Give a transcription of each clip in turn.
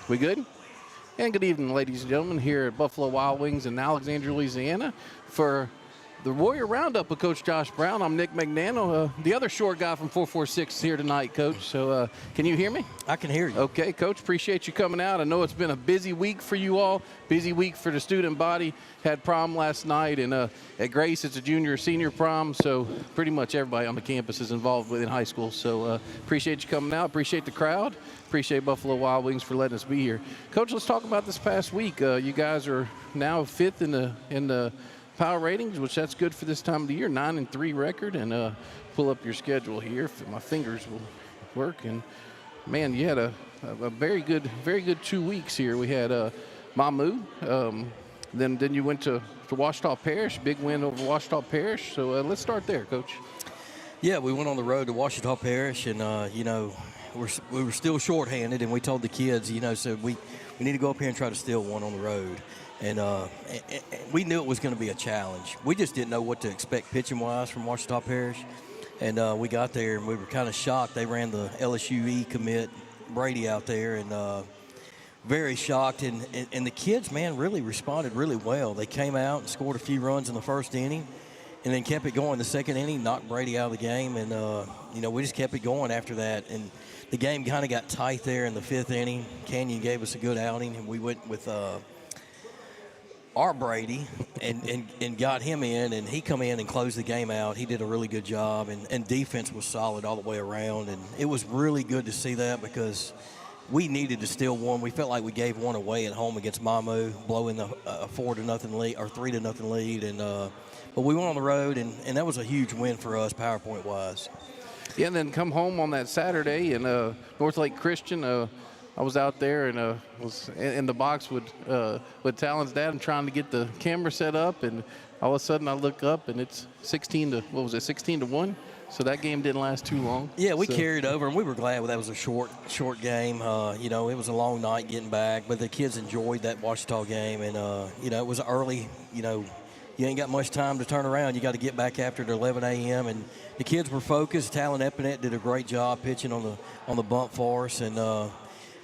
We good? And good evening, ladies and gentlemen, here at Buffalo Wild Wings in Alexandria, Louisiana for the Warrior Roundup with Coach Josh Brown. I'm Nick Magnano, the other short guy from 446 here tonight, Coach. So can you hear me? I can hear you. Okay, Coach, appreciate you coming out. I know it's been a busy week for you all, busy week for the student body. Had prom last night, and at Grace, it's a junior-senior prom, so pretty much everybody on the campus is involved in high school. So appreciate you coming out, appreciate the crowd, appreciate Buffalo Wild Wings for letting us be here. Coach, let's talk about this past week. You guys are now 5th in the power ratings, which that's good for this time of the year, 9-3 record, and pull up your schedule here if my fingers will work. And man, you had a very good 2 weeks here. We had Mamu, then you went to Ouachita Parish, big win over Ouachita Parish. So let's start there, Coach. Yeah, we went on the road to Ouachita Parish, and we were still shorthanded, and we told the kids, so we need to go up here and try to steal one on the road. And we knew it was going to be a challenge. We just didn't know what to expect pitching-wise from Ouachita Parish. And we got there, and we were kind of shocked. They ran the LSU commit, Brady, out there, and very shocked. And the kids, man, really responded really well. They came out and scored a few runs in the first inning and then kept it going the second inning, knocked Brady out of the game. And, we just kept it going after that. And the game kind of got tight there in the 5th inning. Canyon gave us a good outing, and we went with our Brady and got him in, and he come in and closed the game out. He did a really good job, and defense was solid all the way around. And it was really good to see that because we needed to steal one. We felt like we gave one away at home against Mamu, blowing the 4-0 lead or 3-0 lead. And but we went on the road, and that was a huge win for us, PowerPoint wise. Yeah, and then come home on that Saturday in North Lake Christian. I was out there and was in the box with Talon's dad and trying to get the camera set up, and all of a sudden I look up and it's 16-1. So that game didn't last too long. Yeah, we carried over, and we were glad that was a short game. It was a long night getting back, but the kids enjoyed that Ouachita game, and it was early. You ain't got much time to turn around. You got to get back after it at 11 a.m. And the kids were focused. Talon Epinet did a great job pitching on the bump for us, and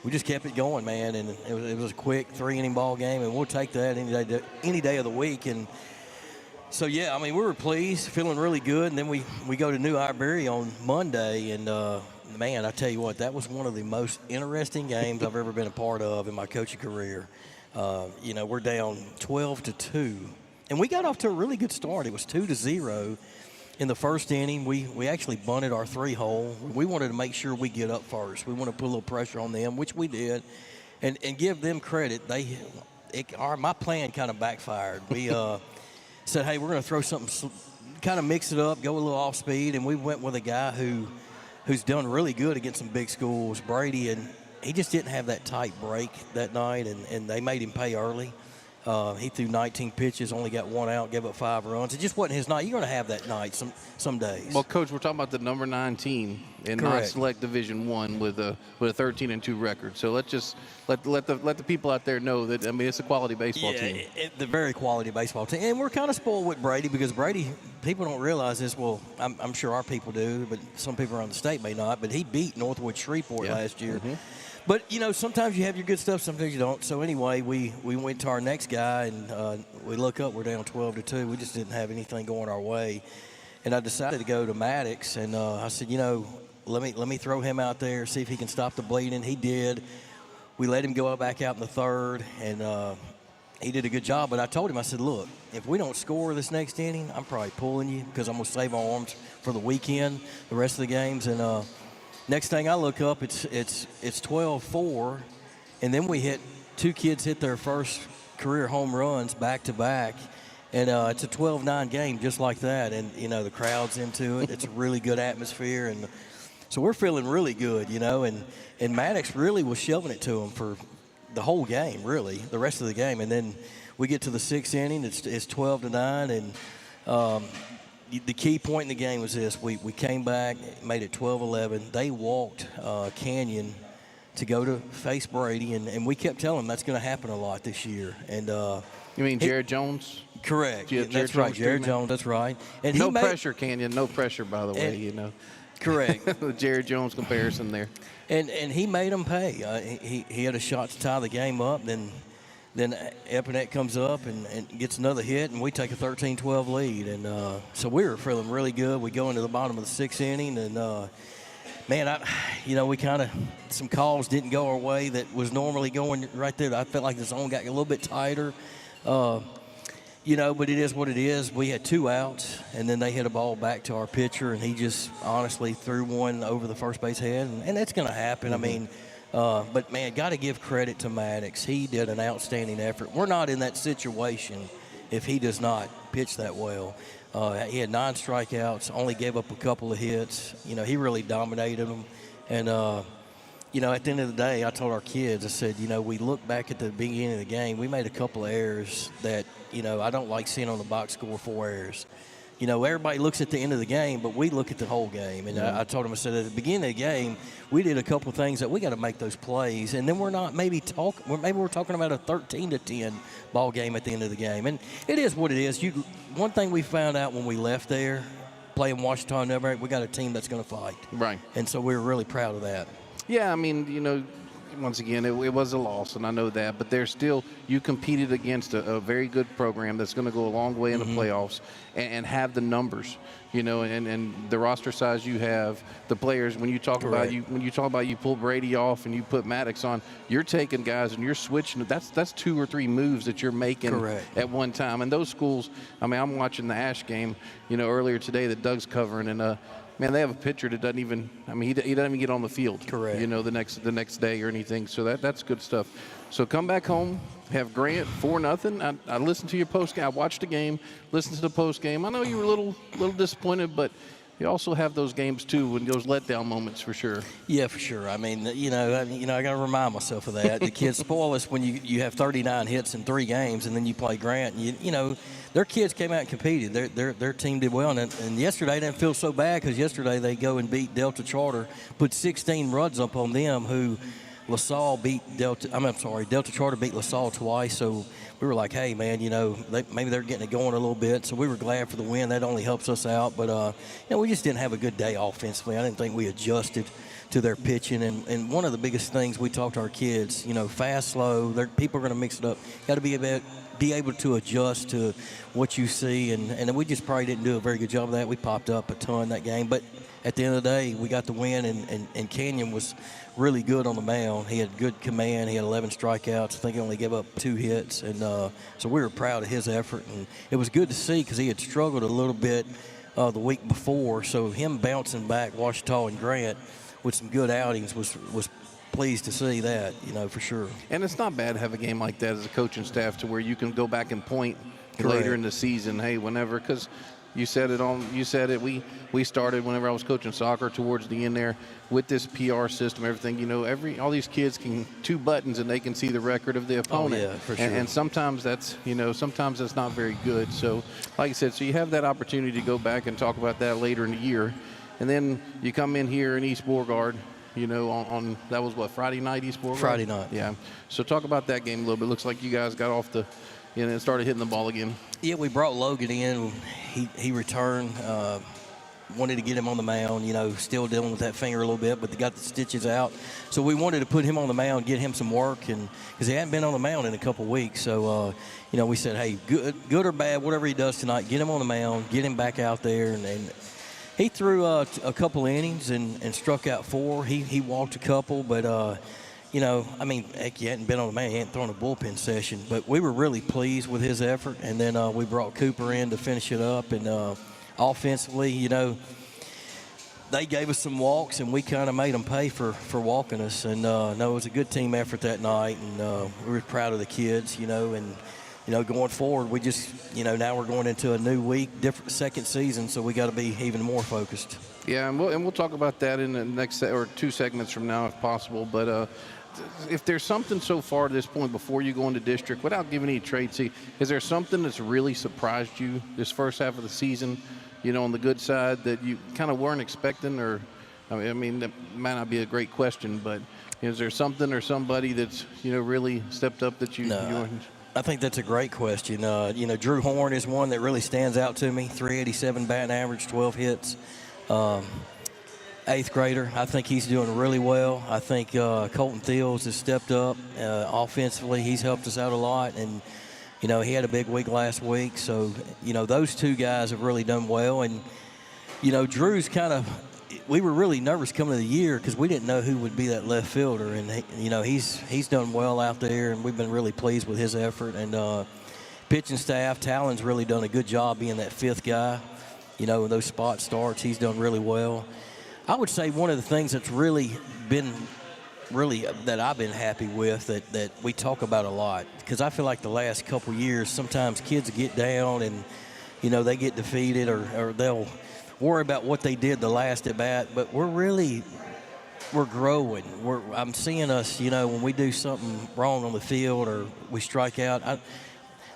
we just kept it going, man. And it was a quick 3-inning ball game, and we'll take that any day of the week. And so, yeah, we were pleased, feeling really good. And then we go to New Iberia on Monday, and, man, I tell you what, that was one of the most interesting games I've ever been a part of in my coaching career. We're down 12-2. And we got off to a really good start. It was 2-0 in the first inning. We actually bunted our 3-hole. We wanted to make sure we get up first. We wanted to put a little pressure on them, which we did, and give them credit. My plan kind of backfired. We said, hey, we're going to throw something, kind of mix it up, go a little off speed, and we went with a guy who's done really good against some big schools, Brady, and he just didn't have that tight break that night, and they made him pay early. He threw 19 pitches, only got 1 out, gave up 5 runs. It just wasn't his night. You're going to have that night some days. Well, Coach, we're talking about the number 9 team in non-select Division I with a 13-2 record. So let's just let the people out there know that it's a quality baseball team. The very quality baseball team, and we're kind of spoiled with Brady because Brady, people don't realize this. Well, I'm sure our people do, but some people around the state may not. But he beat Northwood Shreveport last year. Mm-hmm. But, sometimes you have your good stuff, sometimes you don't. So, anyway, we went to our next guy, and we look up, we're down 12-2. We just didn't have anything going our way. And I decided to go to Maddox, and I said, let me throw him out there, see if he can stop the bleeding. He did. We let him go back out in the 3rd, and he did a good job. But I told him, I said, look, if we don't score this next inning, I'm probably pulling you because I'm going to save our arms for the weekend, the rest of the games. And next thing I look up, it's 12-4, and then 2 kids hit their first career home runs back-to-back, and it's a 12-9 game just like that. And, the crowd's into it. It's a really good atmosphere, and so we're feeling really good, and Maddox really was shoving it to them for the whole game, really, the rest of the game. And then we get to the 6th inning, it's 12-9, and the key point in the game was this. We came back, made it 12-11. They walked Canyon to go to face Brady, and we kept telling them that's going to happen a lot this year. And you mean Jared Jones? Correct. That's right, Jared Jones. That's right. And no pressure, Canyon. No pressure, by the way. Correct. The Jerry Jones comparison there. And he made them pay. He had a shot to tie the game up. Then Epinette comes up and gets another hit, and we take a 13-12 lead. And so we were feeling really good. We go into the bottom of the 6th inning, and man, we kind of, some calls didn't go our way that was normally going right there. I felt like the zone got a little bit tighter. But it is what it is. We had 2 outs, and then they hit a ball back to our pitcher, and he just honestly threw one over the first base head, and that's going to happen. Mm-hmm. I mean, but, man, got to give credit to Maddox. He did an outstanding effort. We're not in that situation if he does not pitch that well. He had 9 strikeouts, only gave up a couple of hits. He really dominated them. And, at the end of the day, I told our kids, I said, we look back at the beginning of the game, we made a couple of errors that, I don't like seeing on the box score 4 errors. Everybody looks at the end of the game, but we look at the whole game. And I told them, I said, at the beginning of the game, we did a couple of things that we got to make those plays. And then we're not maybe we're talking about a 13-10 ball game at the end of the game. And it is what it is. One thing we found out when we left there, playing Washington, we got a team that's going to fight. Right. And so we were really proud of that. Yeah, I mean, once again, it was a loss, and I know that, but there's still, you competed against a very good program that's going to go a long way in the playoffs and have the numbers, and the roster size you have, the players. When you talk about you pull Brady off and you put Maddox on, you're taking guys and you're switching. That's 2 or 3 moves that you're making at one time. And those schools, I mean, I'm watching the Ash game, earlier today that Doug's covering, and man, they have a pitcher that doesn't even. I mean, he doesn't even get on the field. Correct. The next day or anything. So that's good stuff. So come back home, have Grant 4-0. I listened to your post game. I watched the game, listened to the post game. I know you were a little disappointed, but you also have those games too, when those letdown moments for sure. Yeah, for sure. I mean, I got to remind myself of that. The kids spoil us when you have 39 hits in 3 games, and then you play Grant. And their kids came out and competed. Their team did well, and yesterday didn't feel so bad because yesterday they go and beat Delta Charter, put 16 runs up on them. Who LaSalle beat Delta. Delta Charter beat LaSalle twice. So we were like, hey man, maybe they're getting it going a little bit. So we were glad for the win. That only helps us out. But we just didn't have a good day offensively. I didn't think we adjusted to their pitching. And one of the biggest things we talk to our kids, fast, slow. People are going to mix it up. Got to be able to adjust to what you see, and we just probably didn't do a very good job of that. We popped up a ton that game, but at the end of the day, we got the win, and Canyon was really good on the mound. He had good command. He had 11 strikeouts. I think he only gave up 2 hits, and so we were proud of his effort, and it was good to see because he had struggled a little bit the week before, so him bouncing back, Washita and Grant, with some good outings was pleased to see that, for sure. And it's not bad to have a game like that as a coaching staff to where you can go back and point later in the season, hey, whenever, because you said it. We started whenever I was coaching soccer towards the end there with this PR system, everything. All these kids can 2 buttons and they can see the record of the opponent. Oh, yeah, for sure. And sometimes that's not very good. So, like I said, so you have that opportunity to go back and talk about that later in the year, and then you come in here in East Beauregard. On that was Friday night, East Beauregard? Friday night. Yeah. So talk about that game a little bit. Looks like you guys got off and started hitting the ball again. Yeah, we brought Logan in. He returned. Wanted to get him on the mound. Still dealing with that finger a little bit, but they got the stitches out. So we wanted to put him on the mound, get him some work, and because he hadn't been on the mound in a couple of weeks. So we said, hey, good or bad, whatever he does tonight, get him on the mound, get him back out there, and he threw a couple innings and struck out 4. He walked a couple, but, heck, he hadn't been on the mound. He hadn't thrown a bullpen session. But we were really pleased with his effort. And then we brought Cooper in to finish it up. And offensively, they gave us some walks, and we kind of made them pay for walking us. And, it was a good team effort that night. And we were proud of the kids, and going forward, we just, now we're going into a new week, different second season, so we got to be even more focused. Yeah, and we'll talk about that in the next or 2 segments from now if possible. But if there's something so far to this point before you go into district, without giving any trade, is there something that's really surprised you this first half of the season, on the good side that you kind of weren't expecting? Or, I mean, that might not be a great question, but is there something or somebody that's, really stepped up that you weren't? I think that's a great question. Drew Horn is one that really stands out to me. 387 batting average, 12 hits. 8th grader. I think he's doing really well. I think Colton Thiels has stepped up offensively. He's helped us out a lot, and he had a big week last week. So those two guys have really done well. And Drew's we were really nervous coming to the year because we didn't know who would be that left fielder, and he's done well out there, and we've been really pleased with his effort. And pitching staff, Talon's really done a good job being that 5th guy. Those spot starts, he's done really well. I would say one of the things that's really that I've been happy with that we talk about a lot, because I feel like the last couple years sometimes kids get down and they get defeated or they'll worry about what they did the last at bat, but we're growing. I'm seeing us, when we do something wrong on the field or we strike out,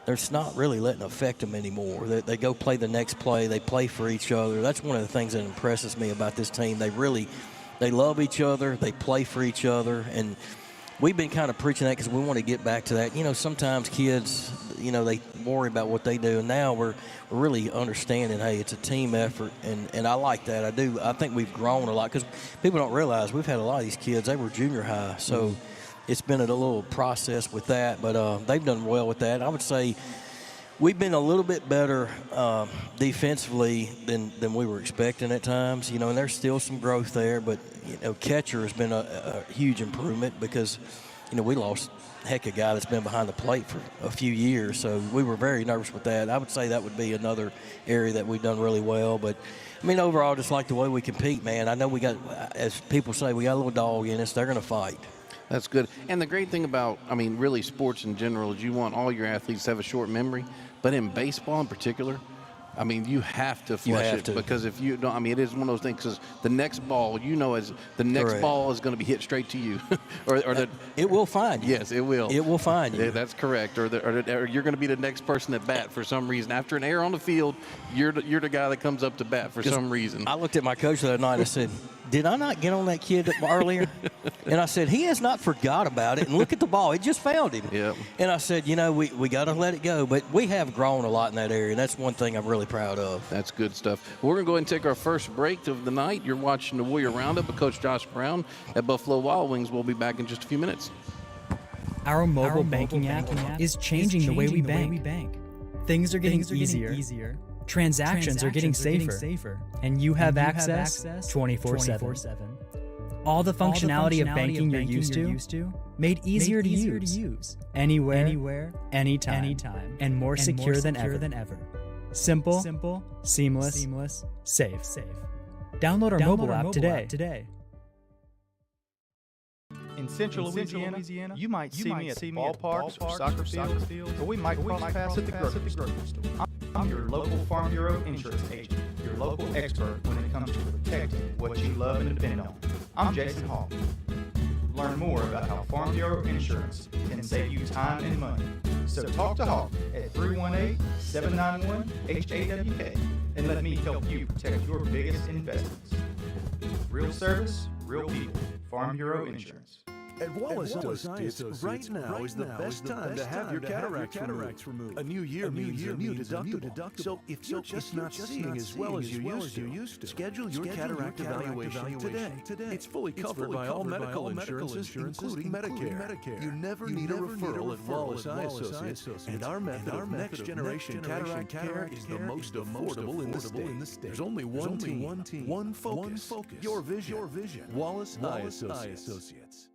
there's not really letting it affect them anymore. They go play the next play. They play for each other. That's one of the things that impresses me about this team. They love each other. They play for each other. And we've been kind of preaching that because we want to get back to that. Sometimes kids, they worry about what they do. And now we're really understanding, hey, it's a team effort. And I like that. I do. I think we've grown a lot because people don't realize we've had a lot of these kids. They were junior high. So it's been a little process with that, but they've done well with that. I would say we've been a little bit better defensively than we were expecting at times, and there's still some growth there, but, catcher has been a huge improvement because, we lost, a guy that's been behind the plate for a few years, so we were very nervous with that. I would say that would be another area that we've done really well, but, overall, just like the way we compete, man. I know we got, as people say, we got a little dog in us. They're going to fight. That's good. And the great thing about, really sports in general is you want all your athletes to have a short memory. But in baseball in particular, you have to flush it because if you don't, it is one of those things because the next ball, as the next Correct. ball is going to be hit straight to you. It will find you. Yes, it will. It will find you. Yeah, that's correct. Or you're going to be the next person at bat for some reason. After an error on the field, you're the guy that comes up to bat for some reason. I looked at my coach the other night and I said, did I not get on that kid earlier? And I said, he has not forgot about it. And look at the ball. It just found him. Yep. And I said, we got to let it go. But we have grown a lot in that area, and that's one thing I'm really proud of. That's good stuff. We're going to go ahead and take our first break of the night. You're watching the Warrior Roundup with Coach Josh Brown at Buffalo Wild Wings. We'll be back in just a few minutes. Our mobile banking app is changing the way we bank. Things are getting easier. Transactions are getting safer. And you have access 24/7. All the functionality of banking you're used to, made easier to use. Anywhere, anytime. And more secure than ever. Simple, seamless, safe. Download our mobile app today. In Central Louisiana, you might see me at ballparks or soccer fields, or we might cross paths at the grocery store. I'm your local Farm Bureau insurance agent, your local expert when it comes to protecting what you love and depend on. I'm Jason Hall. Learn more about how Farm Bureau insurance can save you time and money. So talk to Hawk at 318-791-HAWK and let me help you protect your biggest investments. Real service, real people. Farm Bureau Insurance. At Wallace Associates, right now is the best time to have your cataracts removed. A new year means a new deductible. So if you're just not seeing as well as you used to, schedule your cataract evaluation today. It's fully covered by all medical insurances, including Medicare. You never need a referral at Wallace Eye Associates, and our method of next-generation cataract care is the most affordable in the state. There's only one team, one focus. Your vision. Wallace Eye Associates.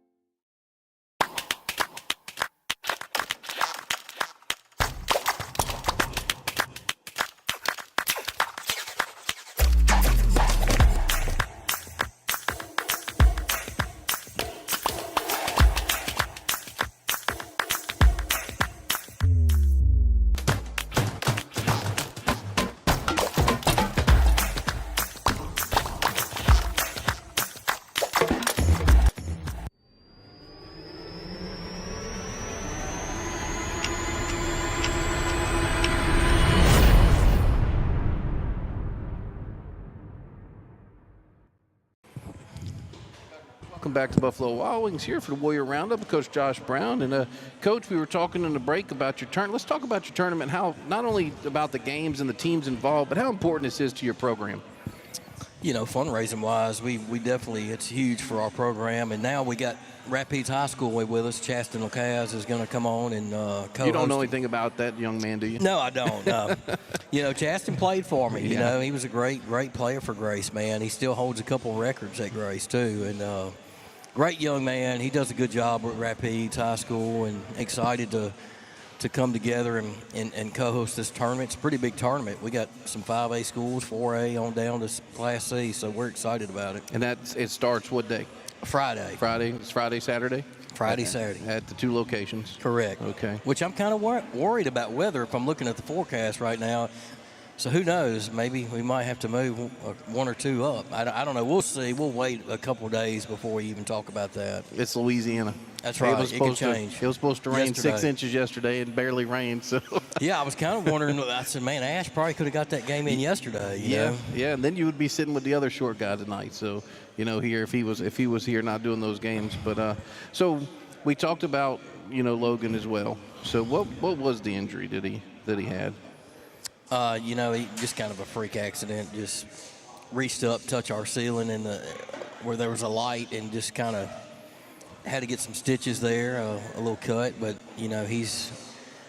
Welcome back to Buffalo Wild Wings here for the Warrior Roundup with Coach Josh Brown. And, Coach, we were talking in the break about your tournament. Let's talk about your tournament, how not only about the games and the teams involved, but how important this is to your program. You know, fundraising wise, we definitely, it's huge for our program. And now we got Rapides High School with us. Chaston Lacaz is going to come on and co-host. You don't know anything about that young man, do you? No, I don't. No. You know, Chaston played for me. You know, he was a great player for Grace, man. He still holds a couple records at Grace, too. And great young man. He does a good job with Rapides High School, and excited to come together and co-host this tournament. It's a pretty big tournament. We got some 5A schools, 4A on down to Class C, so we're excited about it. And it starts what day? Friday. It's Friday, Saturday? Friday, Saturday. At the 2 locations? Correct. Okay. Which I'm kind of worried about weather if I'm looking at the forecast right now. So who knows? Maybe we might have to move 1 or 2 up. I don't know. We'll see. We'll wait a couple of days before we even talk about that. It's Louisiana. That's right. It can change. It was supposed to rain Yesterday. 6 inches yesterday and barely rained. So yeah, I was kind of wondering. I said, man, Ash probably could have got that game in yesterday. You know? Yeah, and then you would be sitting with the other short guy tonight. So, you know, here if he was here not doing those games. But so we talked about, you know, Logan as well. So what was the injury that he had? You know, he just kind of a freak accident. Just reached up, touched our ceiling where there was a light, and just kind of had to get some stitches there, a little cut. But you know, he's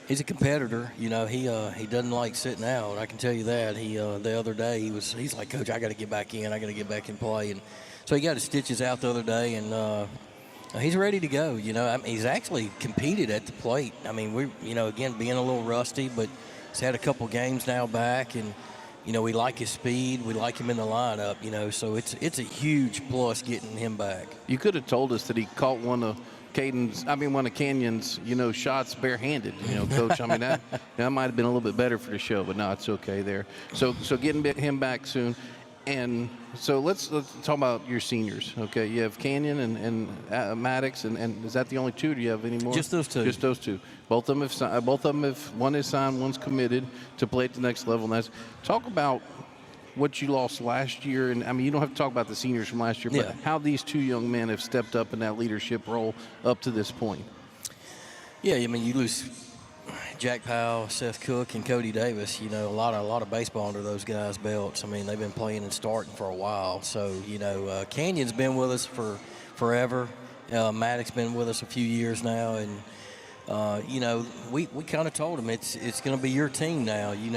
a competitor. You know, he doesn't like sitting out. I can tell you that. He the other day he's like, Coach, I got to get back in. I got to get back and play. And so he got his stitches out the other day, and he's ready to go. You know, I mean, he's actually competed at the plate. I mean, again, being a little rusty, but he's had a couple games now back, and you know, we like his speed. We like him in the lineup. You know, so it's a huge plus getting him back. You could have told us that he caught one of Canyon's, you know, shots barehanded. You know, Coach. I mean, that might have been a little bit better for the show, but no, it's okay there. So getting him back soon. And so let's talk about your seniors. Okay, you have Canyon and Maddox, and is that the only 2? Do you have any more? Just those 2. Just those 2. Both of them have one is signed, one's committed to play at the next level. And talk about what you lost last year, and I mean, you don't have to talk about the seniors from last year, but how these 2 young men have stepped up in that leadership role up to this point. Yeah, I mean, you lose Jack Powell, Seth Cook, and Cody Davis. You know, a lot of baseball under those guys' belts. I mean, they've been playing and starting for a while. So, you know, Canyon's been with us for forever. Maddox been with us a few years now, and you know, we kind of told him it's going to be your team now. You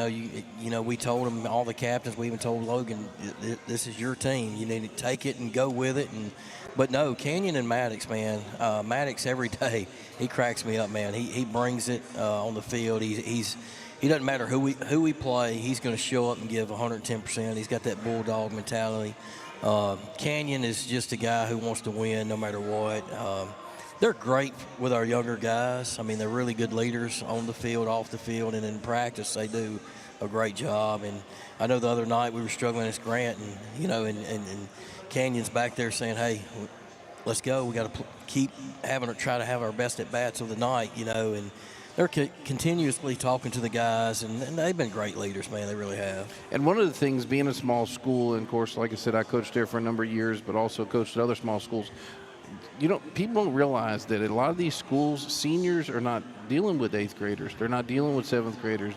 know, we told him, all the captains. We even told Logan, this is your team. You need to take it and go with it. But no, Canyon and Maddox, man. Maddox every day, he cracks me up, man. He brings it on the field. He doesn't matter who we play. He's going to show up and give 110%. He's got that bulldog mentality. Canyon is just a guy who wants to win no matter what. They're great with our younger guys. I mean, they're really good leaders on the field, off the field, and in practice they do a great job. And I know the other night we were struggling against Grant, and you know, and Canyon's back there saying, "Hey, let's go. We got to try to have our best at bats of the night," you know. And they're continuously talking to the guys, and they've been great leaders, man. They really have. And one of the things, being a small school, and of course, like I said, I coached there for a number of years, but also coached at other small schools. You know, people don't realize that at a lot of these schools, seniors are not dealing with 8th graders. They're not dealing with 7th graders.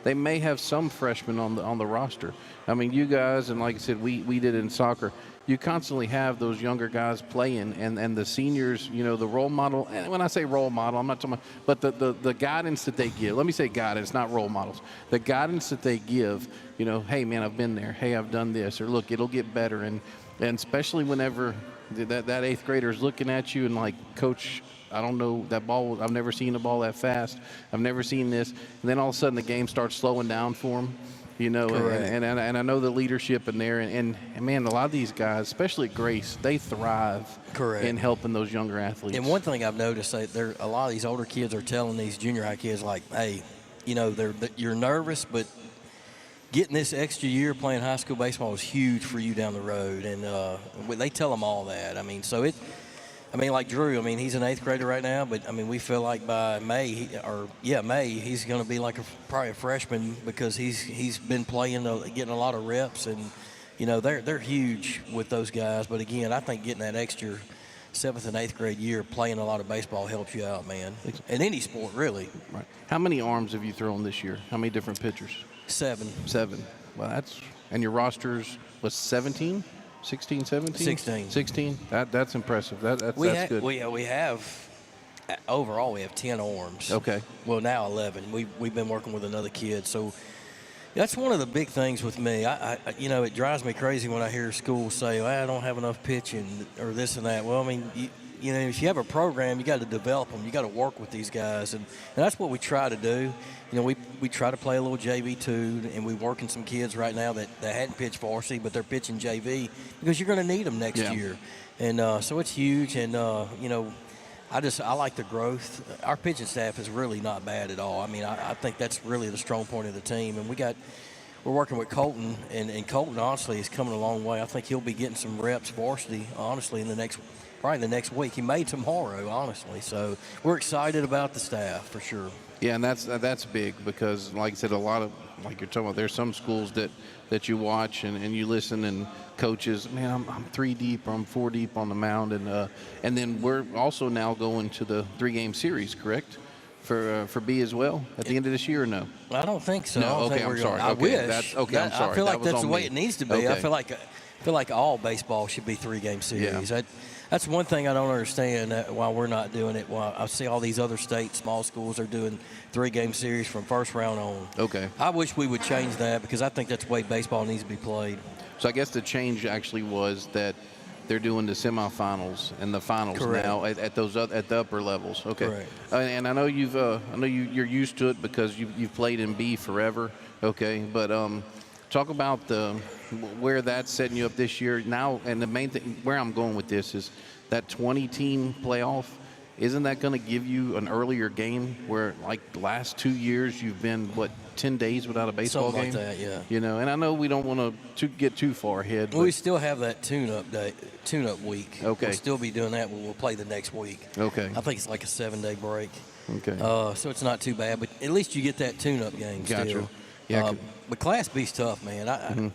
They may have some freshmen on the roster. I mean, you guys, and like I said, we did it in soccer. You constantly have those younger guys playing, and the seniors, you know, the role model. And when I say role model, I'm not talking about, but the guidance that they give. Let me say guidance, not role models. The guidance that they give, you know, hey man, I've been there. Hey, I've done this, or look, it'll get better, and especially whenever that 8th grader is looking at you and like, Coach, I don't know that ball. I've never seen a ball that fast. I've never seen this. And then all of a sudden the game starts slowing down for them, you know. And I know the leadership in there. And man, a lot of these guys, especially at Grace, they thrive in helping those younger athletes. And one thing I've noticed, a lot of these older kids are telling these junior high kids, like, hey, you know, you're nervous, but getting this extra year playing high school baseball is huge for you down the road, and they tell them all that. I mean, like Drew. I mean, he's an 8th grader right now, but I mean, we feel like by May, he's going to be like probably a freshman, because he's been playing, getting a lot of reps, and you know, they're huge with those guys. But again, I think getting that extra 7th and 8th grade year playing a lot of baseball helps you out, man. In any sport, really. Right. How many arms have you thrown this year? How many different pitchers? 7. Well, And your rosters was 17? 16, 17? 16. 16? That's impressive. That's good. We have, overall, we have 10 arms. Okay. Well, now 11. We've been working with another kid. So that's one of the big things with me. It drives me crazy when I hear schools say, well, I don't have enough pitching or this and that. Well, I mean, if you have a program, you got to develop them. You got to work with these guys. And that's what we try to do. We try to play a little JV too, and we're working some kids right now that hadn't pitched varsity, but they're pitching JV because you're going to need them next year. And so it's huge. And, I like the growth. Our pitching staff is really not bad at all. I mean, I think that's really the strong point of the team. And we're working with Colton, and Colton, honestly, is coming a long way. I think he'll be getting some reps varsity, honestly, probably the next week. He may tomorrow, honestly. So we're excited about the staff for sure. Yeah, and that's big because, like I said, a lot of, like you're talking about, there's some schools that you watch and you listen, and coaches, man, I'm 3 deep or I'm 4 deep on the mound, and then we're also now going to the 3-game series, correct? For B as well at the end of this year, or no? I don't think so. No, okay, I'm sorry. I wish. I'm sorry. I feel like that's the way it needs to be. Okay. I feel like all baseball should be 3-game series. Yeah. That's one thing I don't understand why we're not doing it. Why I see all these other states, small schools are doing 3-game series from first round on. Okay. I wish we would change that because I think that's the way baseball needs to be played. So I guess the change actually was that they're doing the semifinals and the finals Correct. now at the upper levels. Okay. Correct. And I know you're used to it because you've played in B forever. Okay. But talk about where that's setting you up this year now, and the main thing where I'm going with this is that 20-team playoff. Isn't that going to give you an earlier game where, like, the last 2 years you've been 10 days without a baseball Something game? like that, yeah. And I know we don't want to get too far ahead. Well, we still have that tune-up week. Okay. We'll still be doing that, but we'll play the next week. Okay. I think it's like a 7-day break. Okay. So it's not too bad, but at least you get that tune-up game Gotcha. still. Yeah. But Class B's tough, man.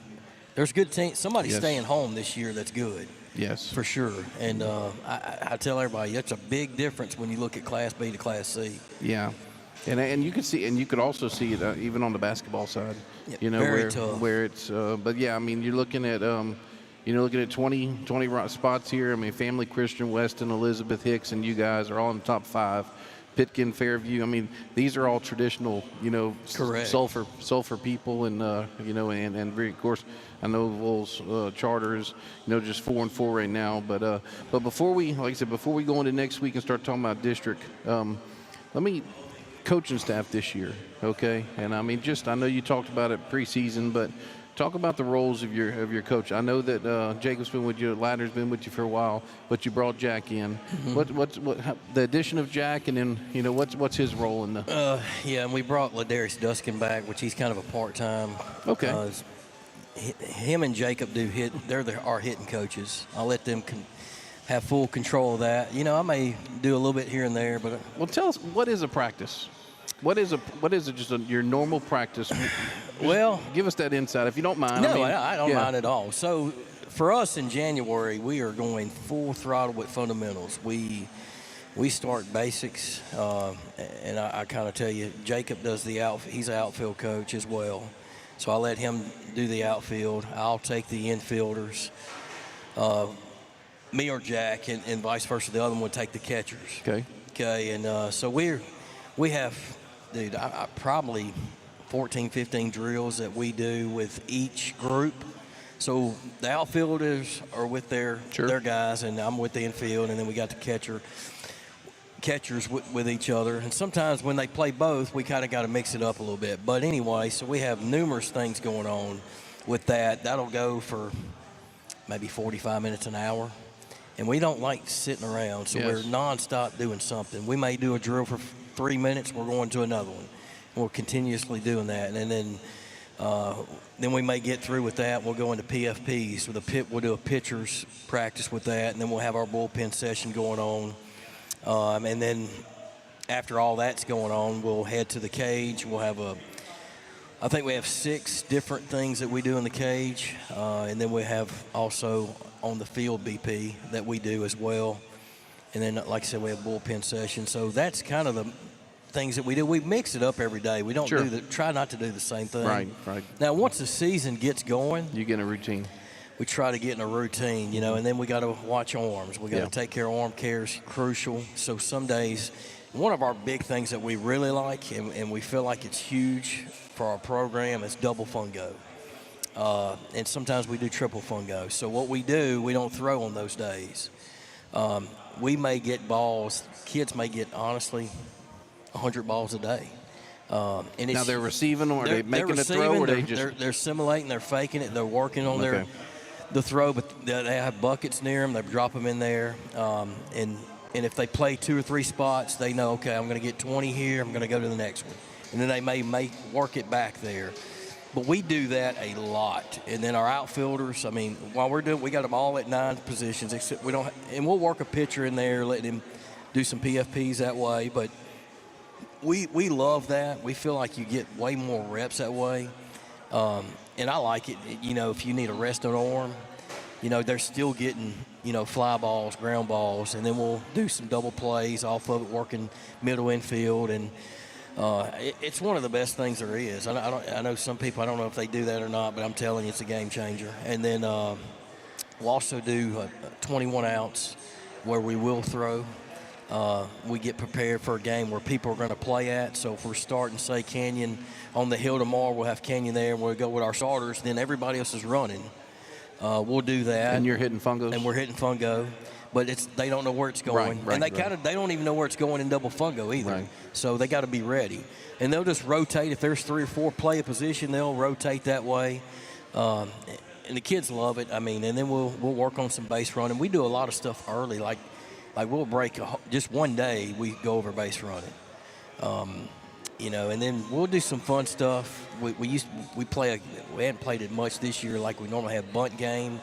There's good teams. Somebody's staying home this year that's good. Yes. For sure. And I tell everybody, that's a big difference when you look at Class B to Class C. Yeah. And you can see, and you could also see it even on the basketball side. Yeah, very tough. Where it's, but yeah, I mean, you're looking at 20 spots here. I mean, Family Christian, Weston, Elizabeth, Hicks, and you guys are all in the top 5. Pitkin, Fairview. I mean, these are all traditional, Correct. sulfur people, and and of course, I know Wolves charter is, just 4-4 right now. But before we go into next week and start talking about district, let me coaching staff this year, okay? And I mean, I know you talked about it preseason, but talk about the roles of your coach. I know that Jacob's been with you, Ladner's been with you for a while, but you brought Jack in. Mm-hmm. The addition of Jack, and then what's his role in the? And we brought Ladarius Duskin back, which he's kind of a part-time. Okay. Him and Jacob they're our hitting coaches. I'll let them have full control of that. I may do a little bit here and there, but well, tell us, what is a practice? What is your normal practice? Well, give us that insight if you don't mind. No, I don't mind at all. So for us in January, we are going full throttle with fundamentals. We start basics, and I kind of tell you, Jacob does he's an outfield coach as well. So I let him do the outfield. I'll take the infielders. Me or Jack, and vice versa. The other one would take the catchers. Okay, and so we have, dude, I probably 14, 15 drills that we do with each group. So the outfielders are with their guys, and I'm with the infield, and then we got the catchers with each other. And sometimes when they play both, we kind of got to mix it up a little bit. But anyway, so we have numerous things going on with that. That'll go for maybe 45 minutes, an hour. And we don't like sitting around, so we're nonstop doing something. We may do a drill for 3 minutes, we're going to another one. And we're continuously doing that. And then we may get through with that. We'll go into PFPs. So we'll do a pitcher's practice with that, and then we'll have our bullpen session going on. And then after all that's going on, we'll head to the cage. We'll have I think we have 6 different things that we do in the cage. And then we have also on the field BP that we do as well. And then, like I said, we have bullpen sessions. So that's kind of the things that we do. We mix it up every day. We don't Sure. try not to do the same thing. Right. Now, once the season gets going, You get in a routine. we try to get in a routine, and then we got to watch arms. We got to take care of arm care is crucial. So some days, one of our big things that we really like and we feel like it's huge for our program is double fungo. And sometimes we do triple fungo. So what we do, we don't throw on those days. We may get balls. Kids may get, honestly, 100 balls a day. And Now they're receiving them, or are they making a throw, or they're simulating, they're faking it, they're working on the throw, but they have buckets near them. They drop them in there, and if they play 2 or 3 spots, they know, okay, I'm going to get 20 here. I'm going to go to the next one, and then they may work it back there. But we do that a lot. And then our outfielders, I mean, while we're doing, we got them all at 9 positions, except we don't, and we'll work a pitcher in there, let him do some PFPs that way. But we love that. We feel like you get way more reps that way. And I like it, if you need a rest on arm, they're still getting, fly balls, ground balls, and then we'll do some double plays off of it, working middle infield. And it's one of the best things there is. I know some people, I don't know if they do that or not, but I'm telling you, it's a game changer. And then we'll also do 21 ounce where we will throw. We get prepared for a game where people are going to play at. So if we're starting, say, Canyon on the hill tomorrow, we'll have Canyon there, and we'll go with our starters. Then everybody else is running. We'll do that. And you're hitting fungos? And we're hitting fungo. But they don't know where it's going. Right, and they don't even know where it's going in double fungo either. Right. So they got to be ready. And they'll just rotate. If there's 3 or 4 play a position, they'll rotate that way. And the kids love it. I mean, and then we'll work on some base running. We do a lot of stuff early, like we'll break just one day. We go over base running, and then we'll do some fun stuff. We hadn't played it much this year, like we normally have bunt game.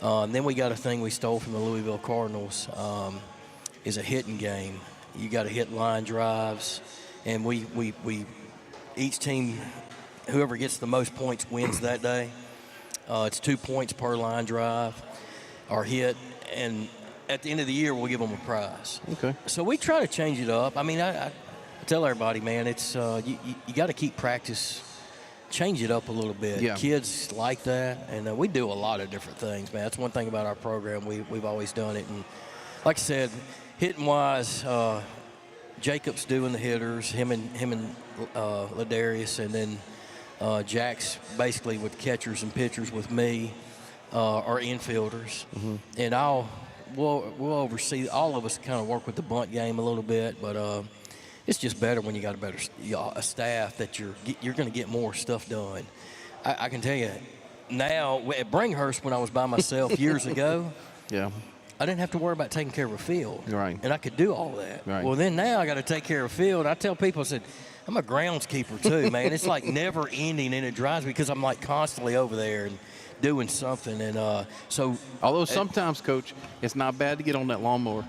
And then we got a thing we stole from the Louisville Cardinals, is a hitting game. You got to hit line drives, and we each team, whoever gets the most points wins that day. It's 2 points per line drive or hit, and at the end of the year, we'll give them a prize. Okay. So we try to change it up. I mean, I tell everybody, man, it's you got to keep practice, change it up a little bit. Yeah. Kids like that, and we do a lot of different things, man. That's one thing about our program. We've always done it, and like I said, hitting wise, Jacob's doing the hitters, him and Ladarius, and then Jack's basically with catchers and pitchers with me, are infielders, and we'll oversee. All of us kind of work with the bunt game a little bit, but it's just better when you got a staff that you're going to get more stuff done. I can tell you now at Bringhurst, when I was by myself years ago, I didn't have to worry about taking care of a field, right? And I could do all that. Right. Well, then now I got to take care of a field. I tell people, I said, I'm a groundskeeper too, man. It's like never ending, and it drives me because I'm like constantly over there and doing something. And so, although sometimes, Coach, it's not bad to get on that lawnmower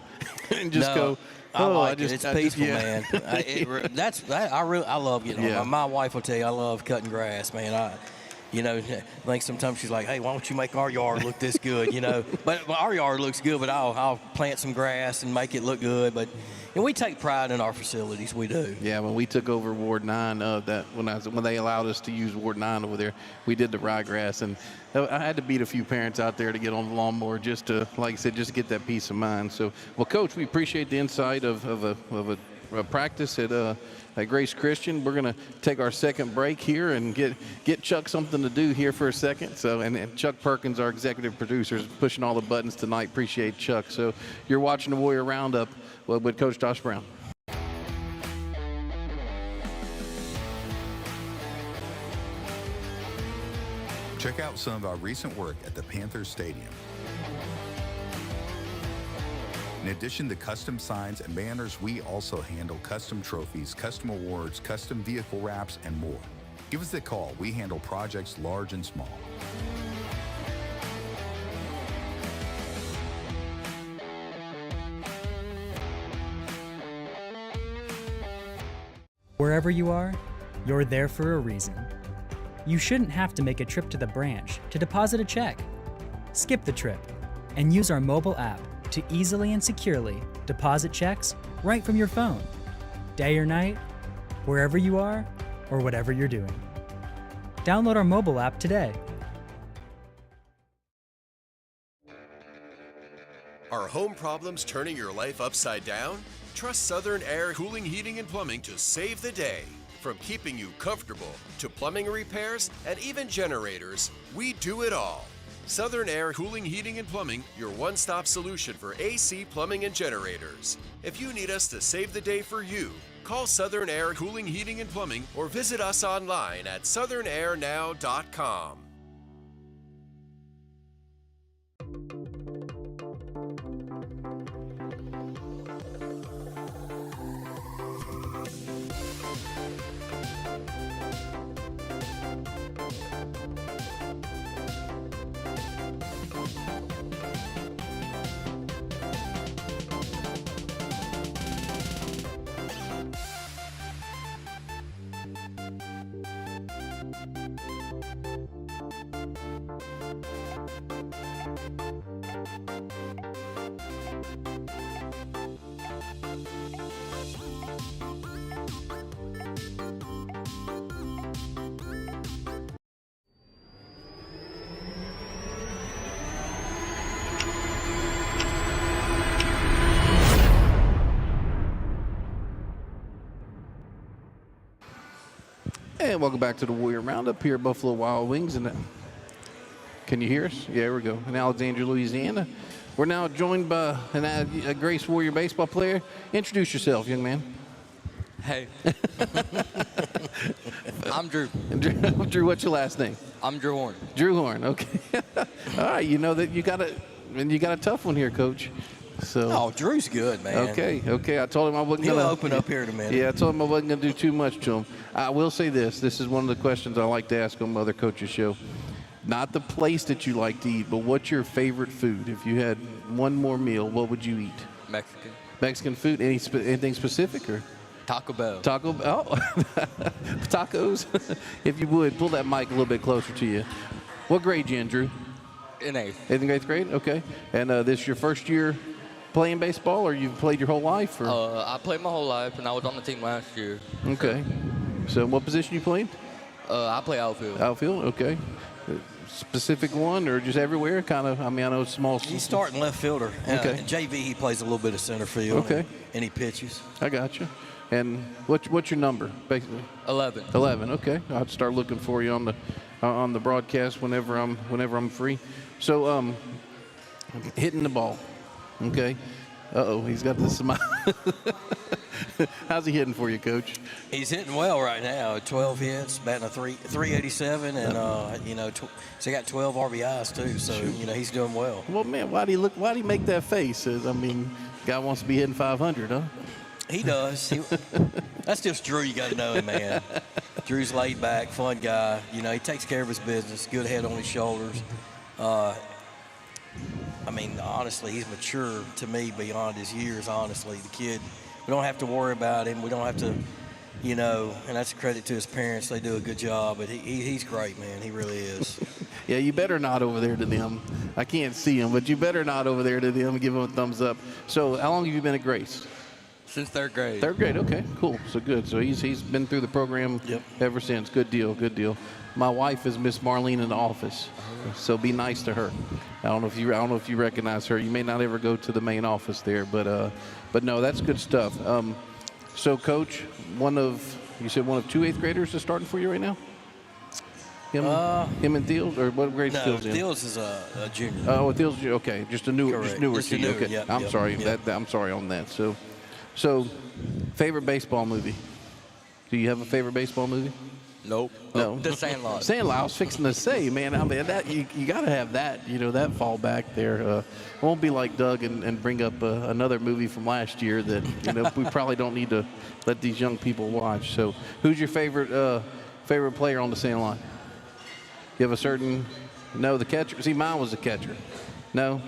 and just go. It's peaceful, man. I love getting on. My wife will tell you I love cutting grass, man. I think sometimes she's like, hey, why don't you make our yard look this good, But our yard looks good, but I'll plant some grass and make it look good. But we take pride in our facilities. We do. Yeah, when we took over Ward 9, when they allowed us to use Ward 9 over there, we did the ryegrass, and I had to beat a few parents out there to get on the lawnmower just to, like I said, just get that peace of mind. So, well, Coach, we appreciate the insight of a practice at Grace Christian. We're going to take our second break here and get Chuck something to do here for a second. So, and Chuck Perkins, our executive producer, is pushing all the buttons tonight. Appreciate Chuck. So you're watching the Warrior Roundup with Coach Josh Brown. Check out some of our recent work at the Panthers Stadium. In addition to custom signs and banners, we also handle custom trophies, custom awards, custom vehicle wraps, and more. Give us a call. We handle projects large and small. Wherever you are, you're there for a reason. You shouldn't have to make a trip to the branch to deposit a check. Skip the trip and use our mobile app to easily and securely deposit checks right from your phone. Day or night, wherever you are or whatever you're doing. Download our mobile app today. Are home problems turning your life upside down? Trust Southern Air Cooling, Heating, and Plumbing to save the day. From keeping you comfortable to plumbing repairs and even generators, we do it all. Southern Air Cooling, Heating, and Plumbing, your one-stop solution for AC, plumbing, and generators. If you need us to save the day for you, call Southern Air Cooling, Heating, and Plumbing or visit us online at southernairnow.com. And welcome back to the Warrior Roundup here at Buffalo Wild Wings. And can you hear us? Yeah, there we go. In Alexandria, Louisiana. We're now joined by a Grace Warrior baseball player. Introduce yourself, young man. Hey. I'm Drew. Drew, what's your last name? I'm Drew Horn. Drew Horn, okay. All right, you know that you got a tough one here, Coach. So. Oh, Drew's good, man. Okay. I told him I wasn't going to open up here in a minute. Yeah, I told him I wasn't going to do too much to him. I will say this. This is one of the questions I like to ask on other coaches' show. Not the place that you like to eat, but what's your favorite food? If you had one more meal, what would you eat? Mexican. Mexican food? Anything specific? Or Taco Bell. Taco Bell? Tacos? If you would, pull that mic a little bit closer to you. What grade you in, Drew? In 8th. In 8th grade? Okay. And this your first year playing baseball, or you've played your whole life? Or? I played my whole life, and I was on the team last year. Okay. So what position you played? I play outfield. Outfield, okay. Specific one or just everywhere? Kind of, I mean, I know it's small. He's starting left fielder. Okay. In JV, he plays a little bit of center field. Okay. And he pitches. I got you. And what's your number, basically? 11. 11, okay. I'll start looking for you on the broadcast whenever I'm free. So, hitting the ball, okay. Uh-oh, he's got the smile. How's he hitting for you, Coach? He's hitting well right now. 12 hits, batting a 387, and so he got 12 RBIs too. So he's doing well. Well, man, why'd he make that face? I mean, guy wants to be hitting 500, huh? He does. That's just Drew. You got to know him, man. Drew's laid back, fun guy. He takes care of his business. Good head on his shoulders. I mean, honestly, he's mature to me beyond his years, honestly. The kid, we don't have to worry about him. We don't have to, and that's a credit to his parents. They do a good job. But he's great, man. He really is. Yeah, you better not over there to them. I can't see him, but you better not over there to them and give them a thumbs up. So how long have you been at Grace? Since 3rd grade. 3rd grade, okay, cool. So good. So he's been through the program ever since. Good deal. My wife is Miss Marlene in the office, so be nice to her. I don't know if you recognize her. You may not ever go to the main office there, but no, that's good stuff. So, Coach, you said one of 2 8th graders is starting for you right now? Him and Thiels, or what grade is Thiels in? Thiels is a junior. Oh, Thiels, okay, just a newer Just a newer, okay. yep, I'm yep, sorry. yep. I'm sorry on that. So, favorite baseball movie? Do you have a favorite baseball movie? Nope. No. The Sandlot. Sandlot. I was fixing to say, man. I mean, that you got to have that. That fall back there. It won't be like Doug and bring up another movie from last year that we probably don't need to let these young people watch. So, who's your favorite player on the Sandlot? You have a certain? No, the catcher. See, mine was the catcher. No.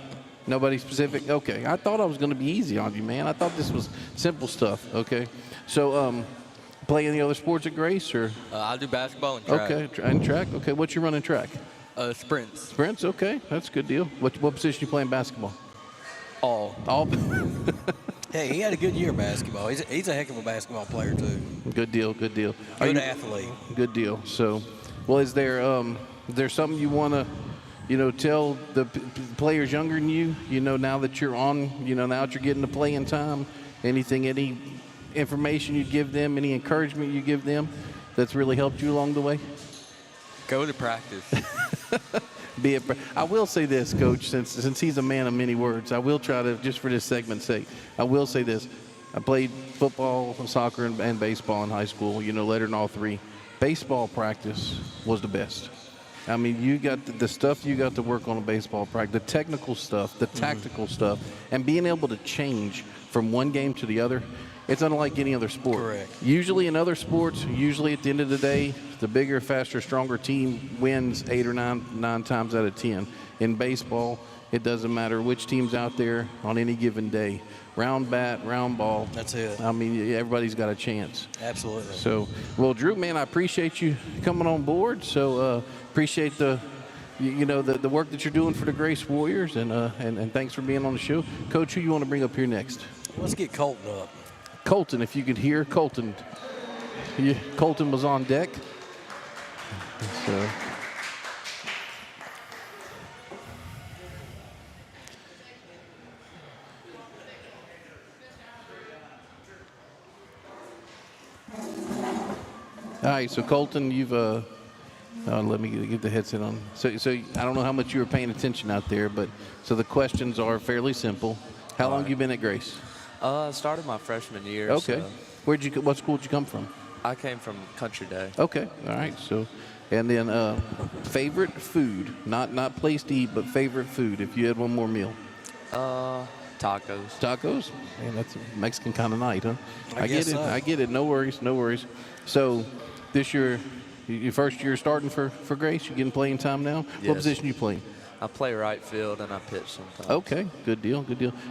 Nobody specific? Okay. I thought I was going to be easy on you, man. I thought this was simple stuff. Okay. So, play any other sports at Grace, or? I do basketball and track. Okay, and track. Okay, what you running track? Sprints. Sprints, okay. That's a good deal. What position you play in basketball? All. Hey, he had a good year of basketball. He's a heck of a basketball player, too. Good deal, good deal. Good athlete. Good deal. So, well, is there something you want to, tell the players younger than you, now that you're on, now that you're getting to playing time, any information you give them, any encouragement you give them that's really helped you along the way? Go to practice. I will say this, Coach, since he's a man of many words, I will try to, just for this segment's sake, I will say this. I played football, soccer, and baseball in high school, lettered in all three. Baseball practice was the best. I mean, you got the stuff you got to work on a baseball practice, the technical stuff, the tactical stuff, and being able to change from one game to the other. It's unlike any other sport. Correct. Usually in other sports, at the end of the day, the bigger, faster, stronger team wins 8 or 9 times out of 10. In baseball, it doesn't matter which team's out there on any given day. Round bat, round ball. That's it. I mean, everybody's got a chance. Absolutely. So, well, Drew, man, I appreciate you coming on board. So, appreciate the work that you're doing for the Grace Warriors, and thanks for being on the show. Coach, who you want to bring up here next? Let's get Colton up. Colton, if you could hear Colton. Colton was on deck. So. All right, so Colton, you've let me get the headset on. So I don't know how much you were paying attention out there, but so the questions are fairly simple. How long have you been at Grace? I started my freshman year. Okay. So What school did you come from? I came from Country Day. Okay. All right. So, and then favorite food, not place to eat, but favorite food. If you had one more meal. Tacos. Tacos? Man, that's a Mexican kind of night, huh? I guess get it. so. I get it. No worries. So, this year, your first year starting for Grace, you getting playing time now? Yes. What position you playing? I play right field and I pitch sometimes. Okay, good deal.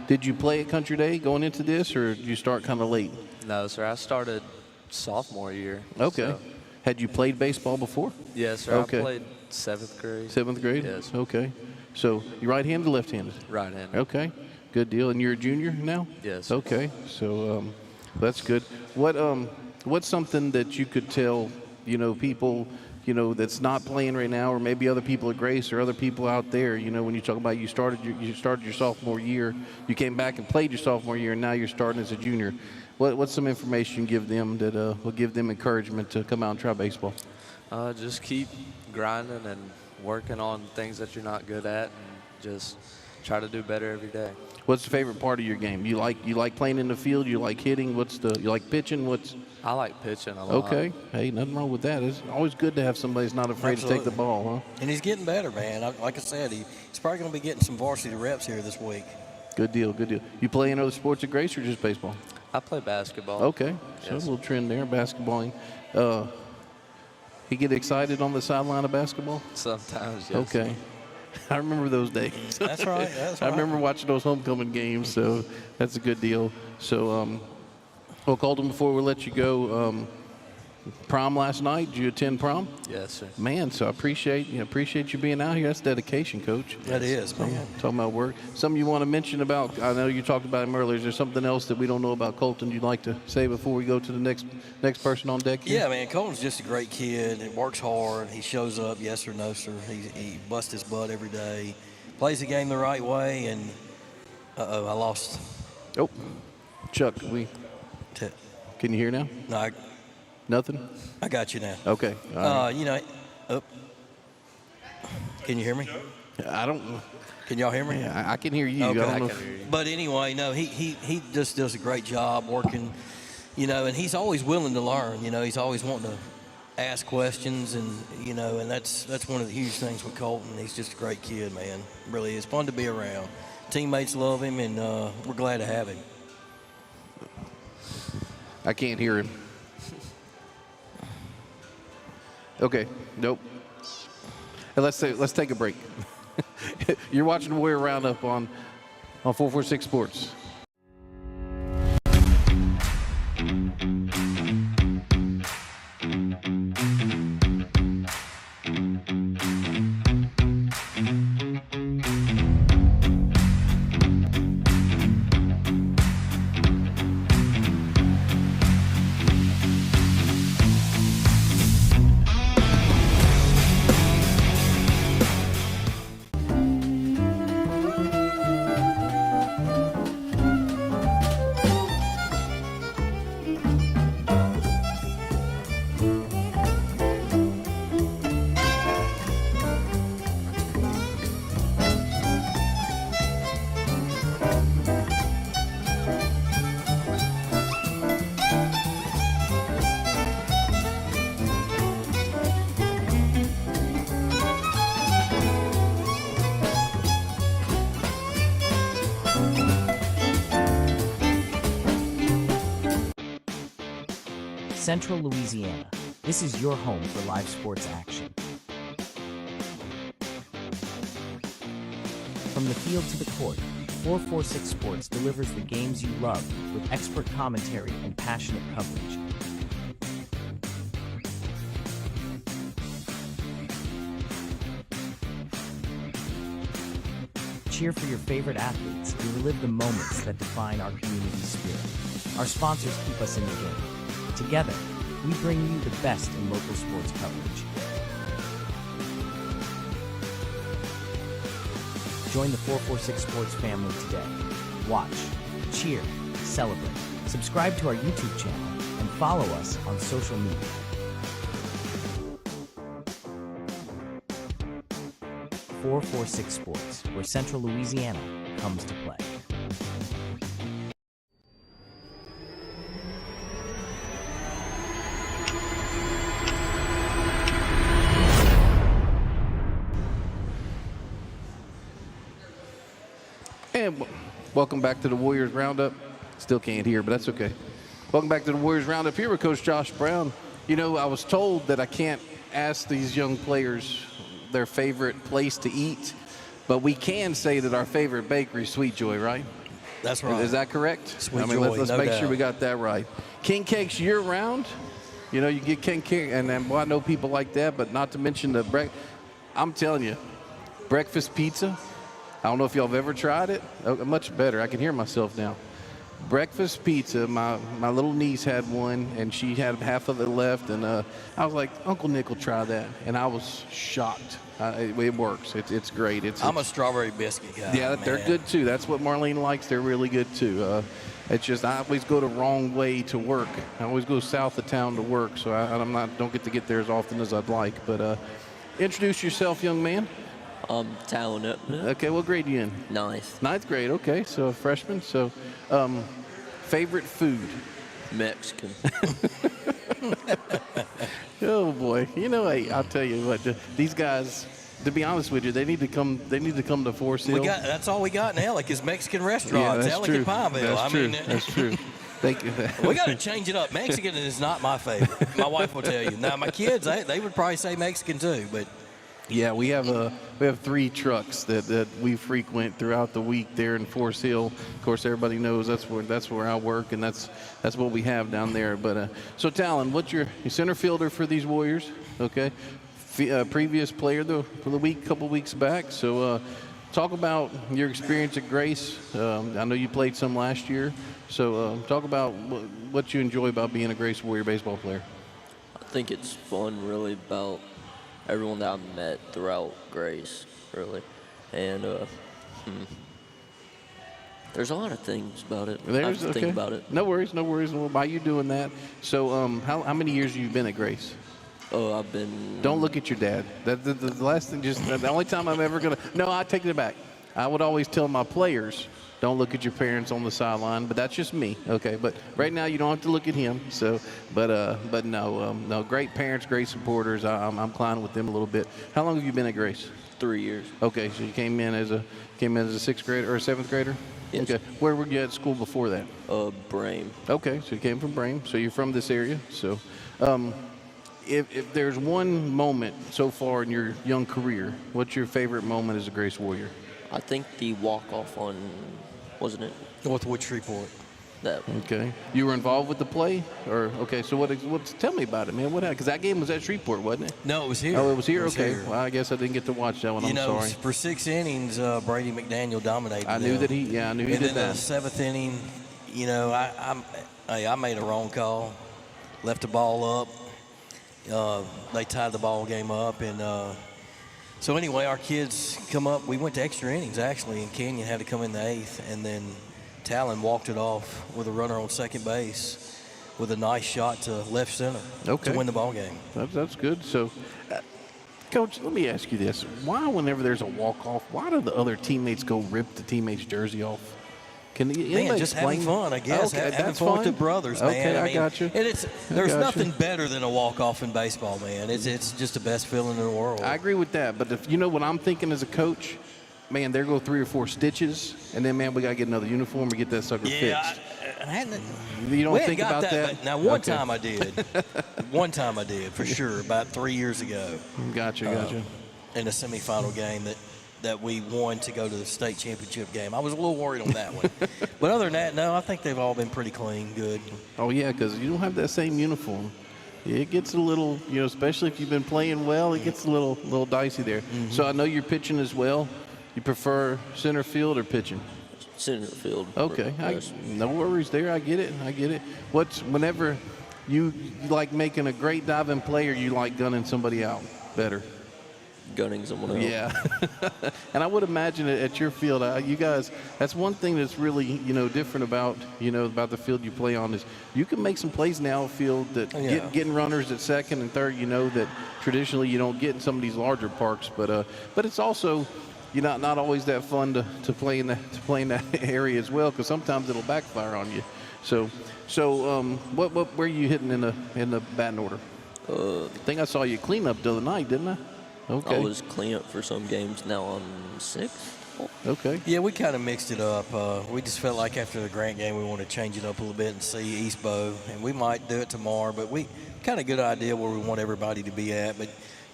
Did you play at Country Day going into this, or did you start kind of late? No, sir. I started sophomore year. Okay. So. Had you played baseball before? Yes, sir. Okay. I played 7th grade. 7th grade? Yes. Okay. So, you right-handed or left-handed? Right-handed. Okay, good deal. And you're a junior now? Yes. Okay, so that's good. What's something that you could tell, people, that's not playing right now, or maybe other people at Grace or other people out there, when you talk about you started your sophomore year, you came back and played your sophomore year, and now you're starting as a junior. What's some information you give them that will give them encouragement to come out and try baseball? Just keep grinding and working on things that you're not good at, and just try to do better every day. What's the favorite part of your game? You like playing in the field? You like hitting? You like pitching? I like pitching a lot. Okay. Hey, nothing wrong with that. It's always good to have somebody who's not afraid to take the ball, huh? And he's getting better, man. Like I said, he's probably going to be getting some varsity reps here this week. Good deal. You play in other sports at Grace or just baseball? I play basketball. Okay. So Yes. a little trend there, basketballing. You get excited on the sideline of basketball? Sometimes, yes. Okay. I remember those days. That's right. I remember watching those homecoming games, so that's a good deal. So, well, Colton, before we let you go, prom last night, did you attend prom? Yes, sir. Man, so I appreciate you being out here. That's dedication, Coach. That is, man. Talking about work. Something you want to mention about, I know you talked about him earlier. Is there something else that we don't know about Colton you'd like to say before we go to the next person on deck here? Yeah, man, Colton's just a great kid. He works hard. He shows up, yes or no, sir. He busts his butt every day. Plays the game the right way, and I lost. Oh, Chuck, can you hear now? No, Nothing? I got you now. Okay. All right. Can you hear me? I don't. Can y'all hear me? I can hear you. Okay. I don't know. But anyway, no, he just does a great job working, and he's always willing to learn. He's always wanting to ask questions, and and that's one of the huge things with Colton. He's just a great kid, man. Really is fun to be around. Teammates love him, and we're glad to have him. I can't hear him. Okay. Nope. Hey, let's take a break. You're watching Warrior Roundup on 446 Sports. Central Louisiana. This is your home for live sports action. From the field to the court, 446 Sports delivers the games you love with expert commentary and passionate coverage. Cheer for your favorite athletes and relive the moments that define our community's spirit. Our sponsors keep us in the game. Together, we bring you the best in local sports coverage. Join the 446 Sports family today. Watch, cheer, celebrate. Subscribe to our YouTube channel and follow us on social media. 446 Sports, where Central Louisiana comes to play. And welcome back to the Warriors Roundup. Still can't hear, but that's okay. Welcome back to the Warriors Roundup here with Coach Josh Brown. You know, I was told that I can't ask these young players their favorite place to eat, but we can say that our favorite bakery is Sweet Joy, right? That's right. Is that correct? Sweet Joy, let's no make doubt. sure we got that right. King Cakes year-round. You know, you get King Cake, and well, I know people like that, but not to mention the I'm telling you, breakfast pizza. I don't know if y'all have ever tried it. Oh, much better. I can hear myself now. Breakfast pizza. My little niece had one, and she had half of it left, and I was like, Uncle Nick will try that, and I was shocked. It works. It's great. I'm a strawberry biscuit guy. Yeah, they're good too. That's what Marlene likes. They're really good too. It's just I always go the wrong way to work. I always go south of town to work, so don't get to get there as often as I'd like. But introduce yourself, young man. Talent. Okay, what grade are you in? Ninth grade. Okay, so a freshman. So, favorite food? Mexican. Oh boy, you know, hey, I'll tell you what. These guys, to be honest with you, they need to come. They need to come to Forest Hill. That's all we got in Alec is Mexican restaurants. Yeah, Alec and Pineville. That's true. Thank you. We got to change it up. Mexican is not my favorite. My wife will tell you. Now, my kids, they would probably say Mexican too, but. Yeah, we have 3 trucks that we frequent throughout the week there in Forest Hill. Of course, everybody knows that's where I work, and that's what we have down there. But so, Talon, what's your center fielder for these Warriors? Okay, previous player for the week, couple weeks back. So, talk about your experience at Grace. I know you played some last year. So, talk about what you enjoy about being a Grace Warrior baseball player. I think it's fun, really, about everyone that I've met throughout Grace, really. And there's a lot of things about it. I have to think about it. No worries. Well, by you doing that, so how many years have you been at Grace? Oh, I've been. Don't look at your dad. The last thing, just the only time I'm ever gonna. No, I take it back. I would always tell my players, don't look at your parents on the sideline, but that's just me, okay? But right now you don't have to look at him. So, but no, great parents, great supporters. I'm inclined with them a little bit. How long have you been at Grace? 3 years. Okay, so you came in as a 6th grader or a 7th grader? Yes. Okay. Where were you at school before that? Brame. Okay, so you came from Brame. So you're from this area. So, if there's one moment so far in your young career, what's your favorite moment as a Grace Warrior? I think the walk-off on, wasn't it? Northwood Shreveport. That. Okay. You were involved with the play? Okay, so tell me about it, man. What happened? Because that game was at Shreveport, wasn't it? No, it was here. Oh, it was here? Okay. Here. Well, I guess I didn't get to watch that one. I'm sorry. For 6 innings, Brady McDaniel dominated I knew that he did that. And then the 7th inning, I made a wrong call. Left the ball up. They tied the ball game up, and so anyway, our kids come up. We went to extra innings, actually, and Canyon had to come in the 8th, and then Talon walked it off with a runner on second base with a nice shot to left center to win the ball game. That's good. So, Coach, let me ask you this. Why, whenever there's a walk-off, why do the other teammates go rip the teammate's jersey off? Can anybody just explain? having fun, I guess. Okay, having fun with the brothers, man. Okay, I got you. And there's nothing better than a walk-off in baseball, man. It's just the best feeling in the world. I agree with that. But if you know what I'm thinking as a coach, man, there go 3 or 4 stitches, and then, man, we got to get another uniform or get that sucker fixed. You don't we think got about that? but now, one Okay. time I did. One time I did, for sure, about 3 years ago. Gotcha. In a semifinal game that we won to go to the state championship game. I was a little worried on that one. But other than that, no, I think they've all been pretty clean, good. Oh, yeah, because you don't have that same uniform. It gets a little, especially if you've been playing well, it gets a little dicey there. Mm-hmm. So I know you're pitching as well. You prefer center field or pitching? Center field. Okay, Yes. no worries there. I get it. Whenever you like making a great diving play, or you like gunning somebody out better? Gunning someone else. Yeah. And I would imagine at your field, you guys, that's one thing that's really, different about the field you play on is you can make some plays in the outfield that getting runners at second and third, that traditionally you don't get in some of these larger parks. But it's also, not always that fun to play in that area as well, because sometimes it'll backfire on you. So what where are you hitting in the batting order? I think I saw you clean up the other night, didn't I? Okay. I was clean up for some games. Now I'm 6th. Okay. Yeah, we kind of mixed it up. We just felt like after the Grant game we want to change it up a little bit and see East Bow, and we might do it tomorrow. But we kind of good idea where we want everybody to be at. But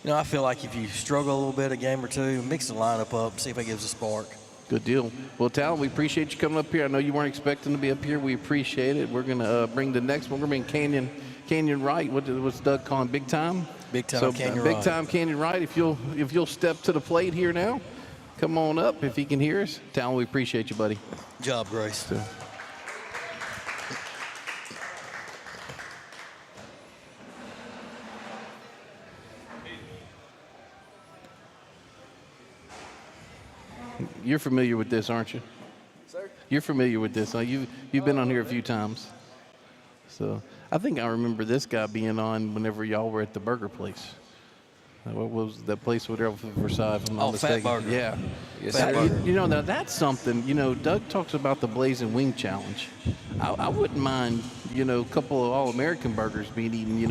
I feel like if you struggle a little bit a game or two, mix the lineup up, see if it gives a spark. Good deal. Well, Tal, we appreciate you coming up here. I know you weren't expecting to be up here. We appreciate it. We're going to bring the next one. We're going to bring Canyon Wright. What's Doug calling? Big time? Big time Canyon Big Wright. time Canyon Wright. If you'll step to the plate here now, come on up if he can hear us. Tal, we appreciate you, buddy. Good job, Grace. So. You're familiar with this, aren't you? Sir? You're familiar with this. You've been on here a few times. So I think I remember this guy being on whenever y'all were at the burger place. What was that place over there off of Versailles, if I'm not mistaken? Fat Burger. Yeah. Yes, Fat Burger. Now that's something, Doug talks about the Blazing Wing Challenge. I wouldn't mind, a couple of All-American burgers being eaten,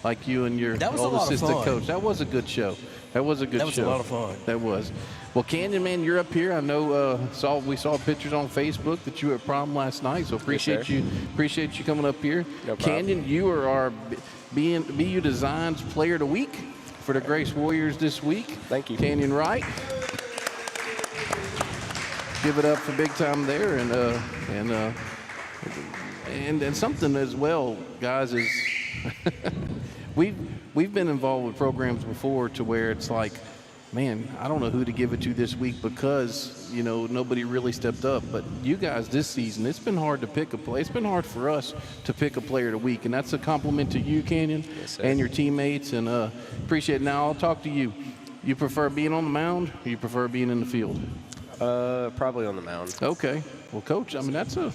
like you and your old assistant coach. That was a good show. That was a lot of fun. That was. Well, Canyon, man, you're up here. I know we saw pictures on Facebook that you were at prom last night, so appreciate you coming up here. No problem. Canyon, you are our BU Designs Player of the Week for the Grace Warriors this week. Thank you. Canyon Wright. Give it up for big time there, and something as well, guys, is we've been involved with programs before to where it's like, man, I don't know who to give it to this week because, nobody really stepped up. But you guys this season, it's been hard to pick a play. It's been hard for us to pick a player of the week, and that's a compliment to you, Canyon, and your teammates, and appreciate it. Now, I'll talk to you. You prefer being on the mound or you prefer being in the field? Probably on the mound. Okay. Well, Coach, I mean, that's a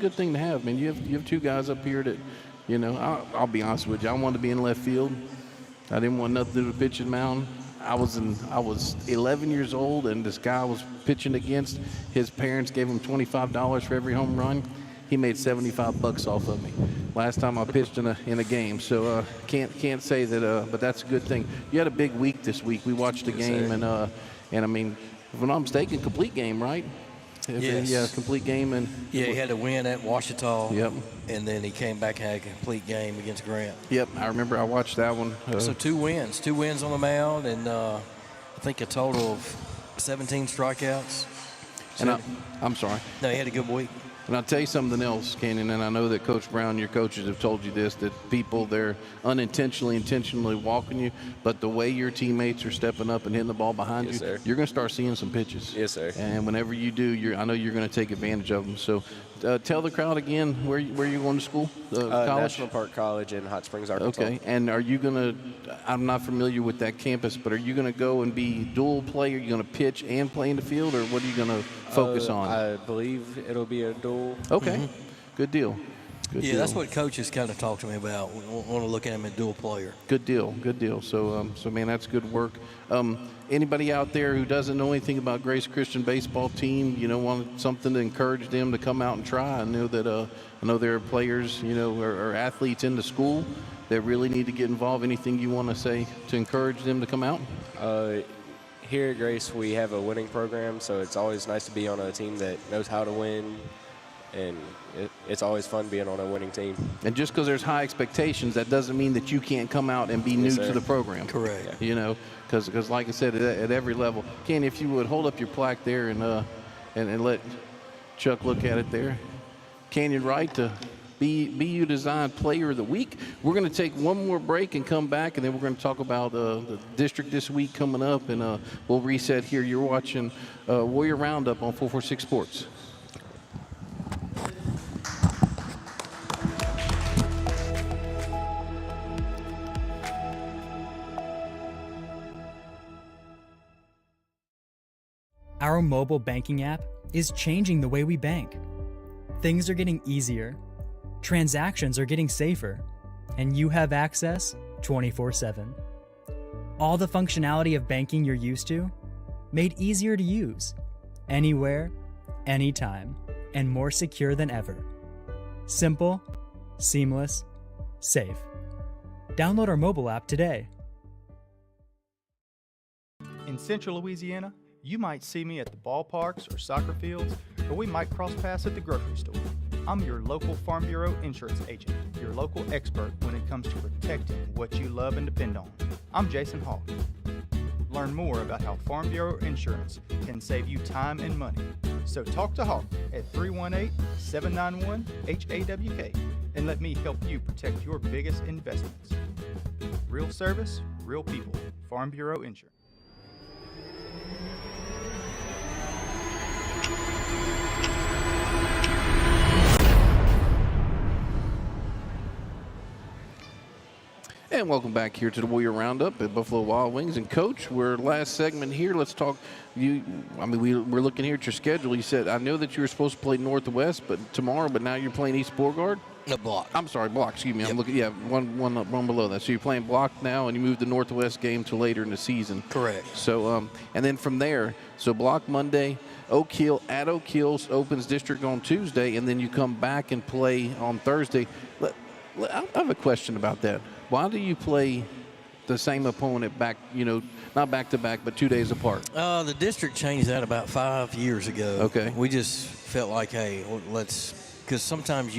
good thing to have, man. You have two guys up here that, I'll be honest with you. I wanted to be in left field. I didn't want nothing to do with pitching mound. I was 11 years old, and this guy I was pitching against, his parents gave him $25 for every home run. He made $75 off of me last time I pitched in a game. So can't say that, but that's a good thing. You had a big week this week. We watched the game, and I mean, if I'm not mistaken, complete game, right? Yes. Yeah, complete game. And yeah, he had to win at Ouachita. Yep. And then he came back and had a complete game against Grant. Yep, I remember I watched that one. So 2 wins on the mound, and I think a total of 17 strikeouts. And I'm sorry. No, he had a good week. And I'll tell you something else, Canyon, and I know that Coach Brown, your coaches have told you this, that people, they're intentionally walking you, but the way your teammates are stepping up and hitting the ball behind you, sir. You're going to start seeing some pitches. Yes, sir. And whenever you do, I know you're going to take advantage of them. So tell the crowd again where you're going to school, college? National Park College in Hot Springs, Arkansas. Okay, and are you going to, I'm not familiar with that campus, but are you going to go and be dual play? Are you going to pitch and play in the field, or what are you going to focus on? I believe it'll be a dual. Okay, good deal. Good Yeah, deal. that's what coaches kind of talk to me about. We want to look at him as dual player. Good deal. So man, that's good work. Anybody out there who doesn't know anything about Grace Christian baseball team, want something to encourage them to come out and try. I know there are players, or athletes in the school that really need to get involved. Anything you want to say to encourage them to come out? Here at Grace, we have a winning program, so it's always nice to be on a team that knows how to win, and it's always fun being on a winning team. And just because there's high expectations, that doesn't mean that you can't come out and be new to the program. Correct. You know, because like I said, at every level. Ken, if you would hold up your plaque there and let Chuck look at it there. Canyon Wright to BU Design Player of the Week. We're going to take one more break and come back, and then we're going to talk about the district this week coming up, and we'll reset here. You're watching Warrior Roundup on 446 Sports. Our mobile banking app is changing the way we bank. Things are getting easier, transactions are getting safer, and you have access 24/7. All the functionality of banking you're used to, made easier to use, anywhere, anytime, and more secure than ever. Simple, seamless, safe. Download our mobile app today. In Central Louisiana, you might see me at the ballparks or soccer fields, or we might cross paths at the grocery store. I'm your local Farm Bureau insurance agent, your local expert when it comes to protecting what you love and depend on. I'm Jason Hawk. Learn more about how Farm Bureau insurance can save you time and money. So talk to Hawk at 318-791-HAWK and let me help you protect your biggest investments. Real service, real people. Farm Bureau Insurance. And welcome back here to the Warrior Roundup at Buffalo Wild Wings. And Coach, we're last segment here. Let's talk. We're looking here at your schedule. You said, I know that you were supposed to play Northwest tomorrow, but now you're playing East Beauregard? No, Block. I'm sorry, Block. Excuse me. Yep. I'm looking. Yeah, one below that. So you're playing Block now, and you moved the Northwest game to later in the season. Correct. So, and then from there, so Block Monday, Oak Hill at Oak Hill opens district on Tuesday, and then you come back and play on Thursday. I have a question about that. Why do you play the same opponent back, not back-to-back, but 2 days apart? The district changed that about 5 years ago. Okay. We just felt like, hey, because sometimes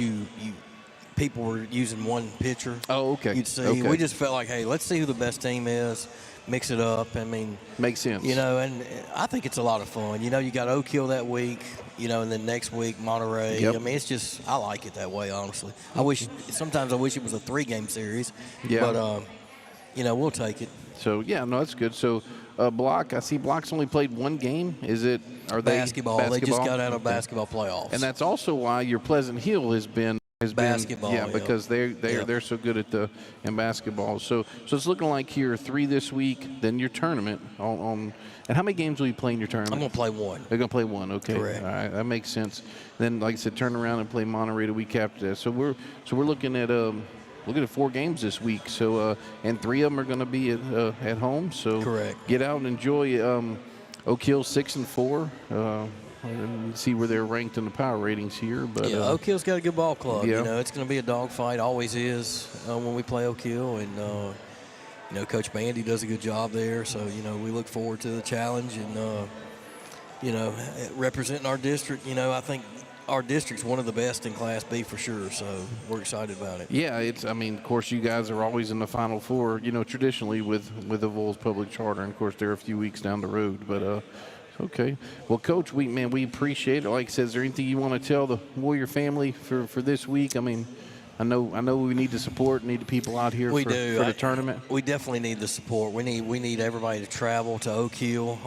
people were using one pitcher. Oh, okay. You'd see. Okay. We just felt like, hey, let's see who the best team is, mix it up. I mean, makes sense. And I think it's a lot of fun. You got Oak Hill that week, and then next week Monterey. Yep. I mean, it's just, I like it that way, honestly. Sometimes I wish it was a 3-game series. Yeah. But, we'll take it. So, yeah, no, that's good. So, Block, I see Block's only played one game. Are they basketball? They just got out of basketball playoffs. And that's also why your Pleasant Hill has been basketball. Yeah, because they're so good in basketball. So it's looking like here 3 this week, then your tournament on. And how many games will you play in your tournament? I'm gonna play 1. They're gonna play 1. Okay, correct. All right, that makes sense. Then, like I said, turn around and play Monterey the week after that. So we're looking at 4 games this week. So and 3 of them are going to be at home. So correct. Get out and enjoy. Oak Hill 6-4. And see where they're ranked in the power ratings here. But Oak Hill's got a good ball club. Yeah. It's going to be a dogfight. Always is when we play Oak Hill. And Coach Bandy does a good job there. So we look forward to the challenge and representing our district. I think our district's one of the best in Class B for sure. So we're excited about it. Yeah, of course, you guys are always in the Final Four. traditionally with the Vols Public Charter, and of course they're a few weeks down the road. But okay. Well, Coach, we appreciate it. Like I said, is there anything you want to tell the Warrior family for this week? I mean, I know we need the support, need the people out here for the tournament. We definitely need the support. We need everybody to travel to Oak Hill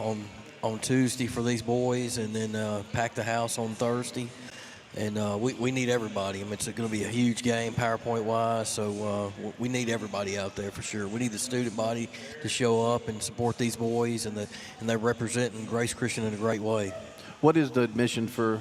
on Tuesday for these boys, and then pack the house on Thursday. And we need everybody. I mean, it's going to be a huge game PowerPoint-wise, so we need everybody out there for sure. We need the student body to show up and support these boys, and they're representing Grace Christian in a great way. What is the admission for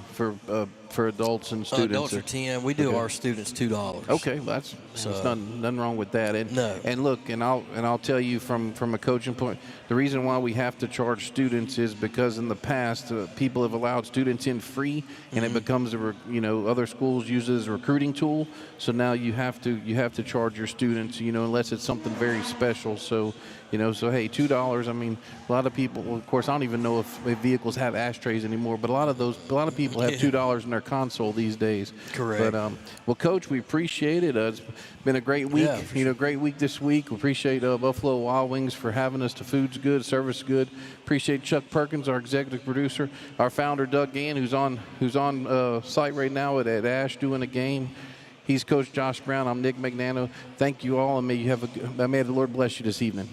adults and students? Adults are $10. We do our students $2. Okay, there's nothing wrong with that. And no. And look, and I'll tell you from a coaching point, the reason why we have to charge students is because in the past people have allowed students in free, and it becomes other schools use it as a recruiting tool. So now you have to charge your students, unless it's something very special. So. So hey, $2. I mean, a lot of people. Well, of course, I don't even know if vehicles have ashtrays anymore. anymore, but a lot of people have $2 in their console these days. Correct. But well, Coach, we appreciate it. It's been a great week. Yeah, Great week this week. We appreciate Buffalo Wild Wings for having us. The food's good, service good. Appreciate Chuck Perkins, our executive producer, our founder Doug Gann, who's on site right now at Ash doing a game. He's Coach Josh Brown. I'm Nick Magnano. Thank you all, and may the Lord bless you this evening.